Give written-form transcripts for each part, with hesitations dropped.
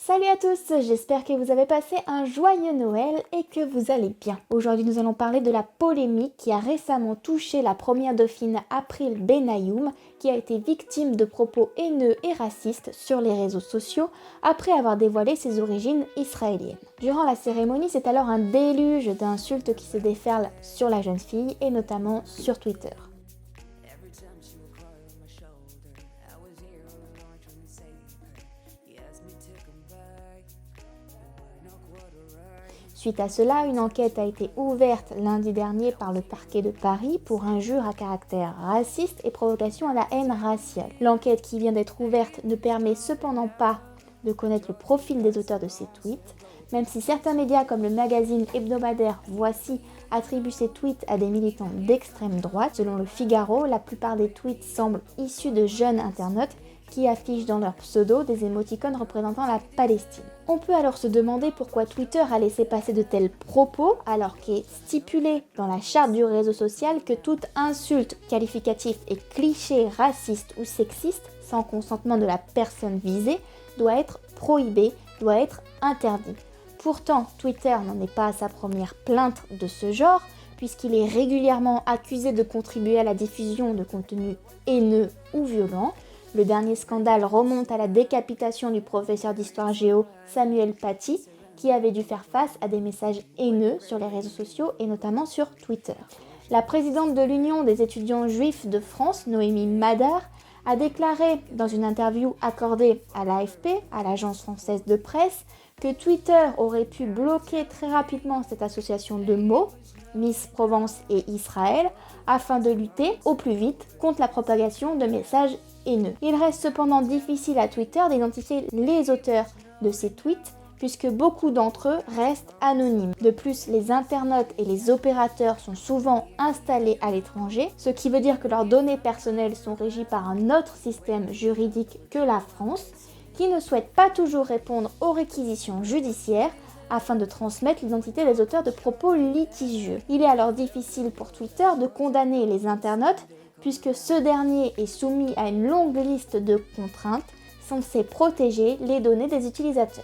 Salut à tous, j'espère que vous avez passé un joyeux Noël et que vous allez bien. Aujourd'hui nous allons parler de la polémique qui a récemment touché la première dauphine April Benayoun, qui a été victime de propos haineux et racistes sur les réseaux sociaux après avoir dévoilé ses origines israéliennes. Durant la cérémonie, c'est alors un déluge d'insultes qui se déferlent sur la jeune fille et notamment sur Twitter. Suite à cela, une enquête a été ouverte lundi dernier par le parquet de Paris pour injure à caractère raciste et provocation à la haine raciale. L'enquête qui vient d'être ouverte ne permet cependant pas de connaître le profil des auteurs de ces tweets, même si certains médias comme le magazine hebdomadaire Voici attribuent ces tweets à des militants d'extrême droite. Selon le Figaro, la plupart des tweets semblent issus de jeunes internautes qui affichent dans leur pseudo des émoticônes représentant la Palestine. On peut alors se demander pourquoi Twitter a laissé passer de tels propos alors qu'est stipulé dans la charte du réseau social que toute insulte, qualificatif et cliché raciste ou sexiste sans consentement de la personne visée doit être prohibé, doit être interdit. Pourtant, Twitter n'en est pas à sa première plainte de ce genre, puisqu'il est régulièrement accusé de contribuer à la diffusion de contenus haineux ou violents. Le dernier scandale remonte à la décapitation du professeur d'histoire géo Samuel Paty, qui avait dû faire face à des messages haineux sur les réseaux sociaux et notamment sur Twitter. La présidente de l'Union des étudiants juifs de France, Noémie Madar, a déclaré dans une interview accordée à l'AFP, à l'agence française de presse, que Twitter aurait pu bloquer très rapidement cette association de mots, Miss Provence et Israël, afin de lutter au plus vite contre la propagation de messages haineux. Il reste cependant difficile à Twitter d'identifier les auteurs de ces tweets, puisque beaucoup d'entre eux restent anonymes. De plus, les internautes et les opérateurs sont souvent installés à l'étranger, ce qui veut dire que leurs données personnelles sont régies par un autre système juridique que la France, qui ne souhaite pas toujours répondre aux réquisitions judiciaires afin de transmettre l'identité des auteurs de propos litigieux. Il est alors difficile pour Twitter de condamner les internautes, puisque ce dernier est soumis à une longue liste de contraintes censées protéger les données des utilisateurs.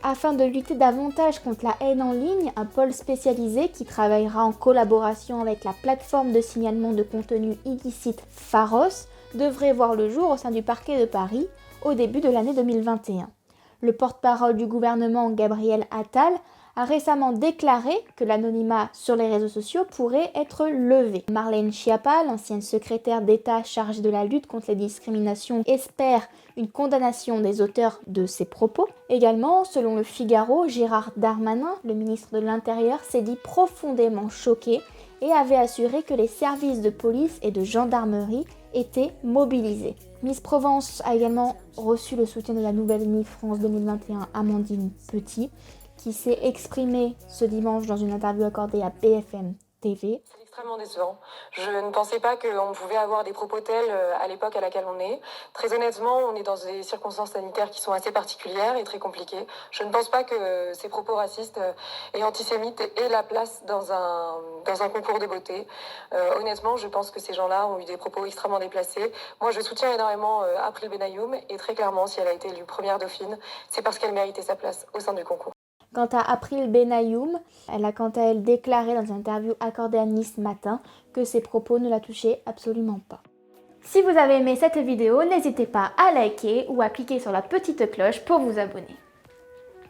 Afin de lutter davantage contre la haine en ligne, un pôle spécialisé qui travaillera en collaboration avec la plateforme de signalement de contenu illicite Pharos devrait voir le jour au sein du parquet de Paris au début de l'année 2021. Le porte-parole du gouvernement, Gabriel Attal, a récemment déclaré que l'anonymat sur les réseaux sociaux pourrait être levé. Marlène Schiappa, l'ancienne secrétaire d'État chargée de la lutte contre les discriminations, espère une condamnation des auteurs de ces propos. Également, selon le Figaro, Gérald Darmanin, le ministre de l'Intérieur, s'est dit profondément choqué et avait assuré que les services de police et de gendarmerie étaient mobilisés. Miss Provence a également reçu le soutien de la nouvelle Miss France 2021, Amandine Petit, qui s'est exprimée ce dimanche dans une interview accordée à BFM TV. C'est extrêmement décevant. Je ne pensais pas qu'on pouvait avoir des propos tels à l'époque à laquelle on est. Très honnêtement, on est dans des circonstances sanitaires qui sont assez particulières et très compliquées. Je ne pense pas que ces propos racistes et antisémites aient la place dans un concours de beauté. Honnêtement, je pense que ces gens-là ont eu des propos extrêmement déplacés. Moi, je soutiens énormément April Benayoun et très clairement, si elle a été élue première dauphine, c'est parce qu'elle méritait sa place au sein du concours. Quant à April Benayoun, elle a quant à elle déclaré dans une interview accordée à Nice Matin que ses propos ne la touchaient absolument pas. Si vous avez aimé cette vidéo, n'hésitez pas à liker ou à cliquer sur la petite cloche pour vous abonner.